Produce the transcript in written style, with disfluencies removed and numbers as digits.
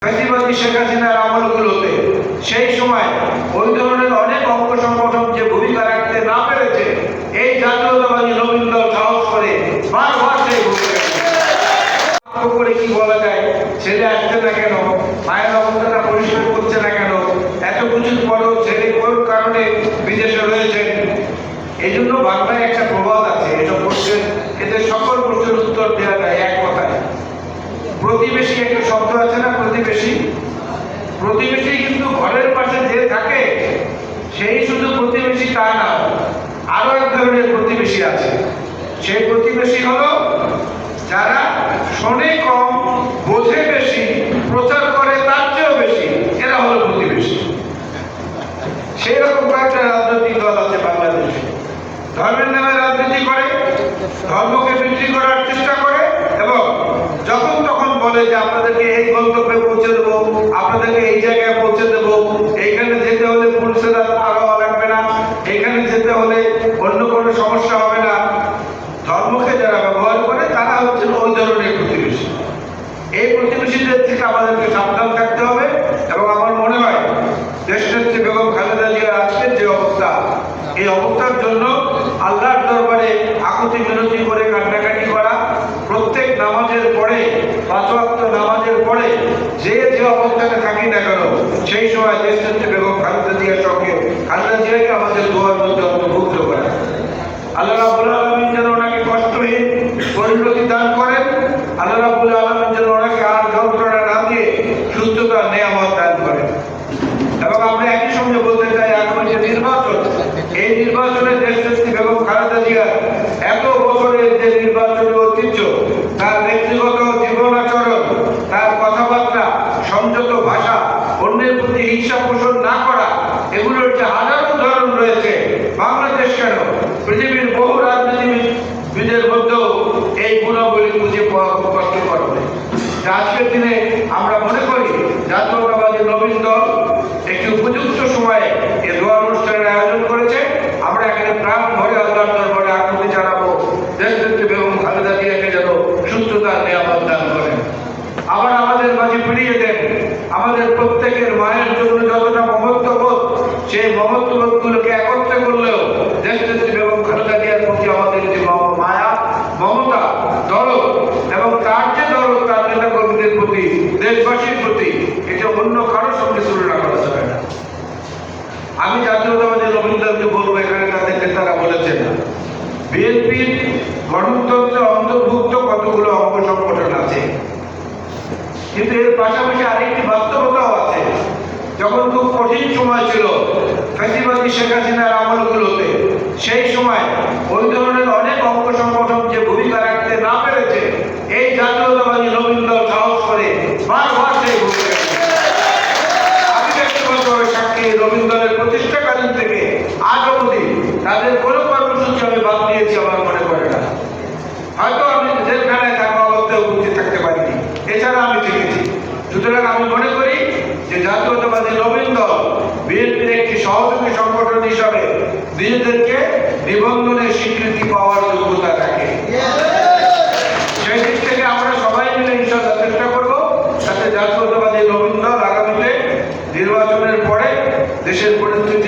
ফ্যাসিবাদী শেখ হাসিনার আমলগুলোতে সেই সময় ওই ধরনের অনেক অঙ্গ সংগঠন যে ভূমিকা রাখতে না পেরেছে, এই জাতীয়তাবাদী নবীন দল সাহস করে বারবার সেই ভূমিকা করে কি বলা যায়, ছেলে আসছে না কেন, মায়ের অবস্থাটা পরিষ্কার করছে না কেন, এত কিছুর পরও ছেলে কোন কারণে বিদেশে রয়েছেন। এই জন্য বাংলায় একটা প্রবাদ আছে, এসব প্রশ্নের এদের সকল প্রশ্নের উত্তর দেওয়া যায় এক কথায়। প্রতিবেশী একটা শব্দ আছে না, প্রতিবেশী। প্রতিবেশী কিন্তু ঘরের পাশে যে থাকে সেই শুধু প্রতিবেশী তা না, আরো এক ধরনের প্রতিবেশী আছে। সেই প্রতিবেশী হলো যারা শোনে কম, বোঝে বেশি, প্রচার করে তার চেয়েও বেশি, এরা হলো প্রতিবেশী। সেই রকম কয়েকটা রাজনৈতিক দল আছে বাংলাদেশে, ধর্মের নামে রাজনীতি করে, ধর্মকে বিক্রি করার চেষ্টা করে এবং যখন তখন বলে যে আপনাদেরকে এই গন্তব্যে পৌঁছে দেবো, আপনাদেরকে এই জায়গায় পৌঁছে দেবো, এইখানে যেতে হলে পুলিশের আগাওয়া লাগবে না, এইখানে যেতে হলে অন্য কোনো সমস্যা হবে না। ধর্মকে যারা ব্যবহার করে তারা হচ্ছে ওই ধরনের প্রতিবেশী। এই প্রতিবেশীদের থেকে আমাদেরকে সাবধান থাকতে হবে এবং আমার মনে হয় দেশনেত্রী বেগম খালেদা জিয়ার আজকের যে অবস্থা, এই অবস্থার জন্য আল্লাহর দরবারে আকুতি মিনতি করে কান্নাকাটি করা, প্রত্যেক নামাজের পরে, 5 ওয়াক্ত নামাজের পরে যে অবস্থানে থাকি না কেন, সেই সময় দেশনেত্রী বেগম খালেদা জিয়ার সঙ্গে খালেদা জিয়াকে আমাদের দোয়ার মধ্যে অন্তর্ভুক্ত করা। আল্লাহ রাব্বুল আলামিন যেন ওনাকে কষ্টহীন পরিণতি দান করেন, আল্লাহ রাব্বুল আলামিন যেন ওনাকে আর যন্ত্রণা না দিয়ে সুস্থতার নেয়ামত দান করেন। এবং আমরা একই সঙ্গে বলতে চাই, আগামী যে নির্বাচন, এই নির্বাচনে দেশনেত্রী বেগম খালেদা জিয়ার এত বছরের যে নির্বাচনী ঐতিহ্য, তার ব্যক্তিগত জীবনাচরণ, তার কথাবার্তা, সংযত ভাষা, অন্যের প্রতি হিংসা পোষণ না করা, এগুলোর যে হাজারো উদাহরণ রয়েছে, বাংলাদেশ কেন পৃথিবীর বহু রাজনীতিবিদের মধ্যেও এই গুণাবলী খুঁজে পাওয়া খুব কষ্টকর হবে। আজকের দিনে আমরা মনে করি জাতীয়তাবাদী নবীন দল একটি উপযুক্ত সময়ে এই দোয়া অনুষ্ঠানের আয়োজন করেছে। আমরা এখানে প্রাণ ভরে আল্লাহর দরবারে আকুতি জানাবো, দেশনেত্রী বেগম খালেদা জিয়াকে যেন সুস্থতার নিয়ামত দান করেন, আবার আমাদের মাঝে ফিরিয়ে দেন। আমাদের প্রত্যেকের মায়ের জন্য যতটা মমত্ববোধ, সেই মমত্ববোধগুলোকে একত্রে করলেও দেশনেত্রী বেগম খালেদা জিয়ার প্রতি আমাদের যে মায়া, মমতা, দরদ এবং তার যে দরদ তার নেতা কর্মীদের প্রতি, দেশবাসীর প্রতি, এটা অন্য কারোর সঙ্গে তুলনা করা যাবে না। আমি জাতীয়তাবাদী নবীন দলকে বলবো, এখানে তাদের নেতারা বলেছেন বিএনপির গণতন্ত্রে অন্তর্ভুক্ত কতগুলো অঙ্গ সংগঠন আছে, কিন্তু এর পাশাপাশি আরেকটি বাস্তবতাও আছে। যখন খুব কঠিন সময় ছিল ফ্যাসিবাদী শেখ হাসিনার আমলগুলোতে, সেই সময় ওই ধরনের অনেক অঙ্গ সংগঠন যে ভূমিকা রাখতে না পেরেছে, এই জাতীয়তাবাদী নবীন দল সাহস করে বারবার সেই ভূমিকা। আমি ব্যক্তিগতভাবে সাক্ষী, নবীন দলের প্রতিষ্ঠাকালীন থেকে আজ অবধি তাদের কোনো কর্মসূচি আমি বাদ দিয়েছি আমার মনে করে না। হয়তো আমি জেলখানায় থাকা অবস্থায় উপস্থিত থাকতে পারিনি, এছাড়া আমি থেকেছি। সুতরাং আমি মনে করি যে জাতীয়তাবাদী নবীন দল বিএনপির একটি সহযোগী সংগঠন হিসাবে নিজেদেরকে নিবন্ধনের স্বীকৃতি পাওয়ার যোগ্যতা রাখে। সেই দিক থেকে আমরা সবাই মিলে ইনশাআল্লাহ চেষ্টা করবো যাতে জাতীয়তাবাদী নবীন দল আগামীতে নির্বাচনের পরে দেশের পরিস্থিতি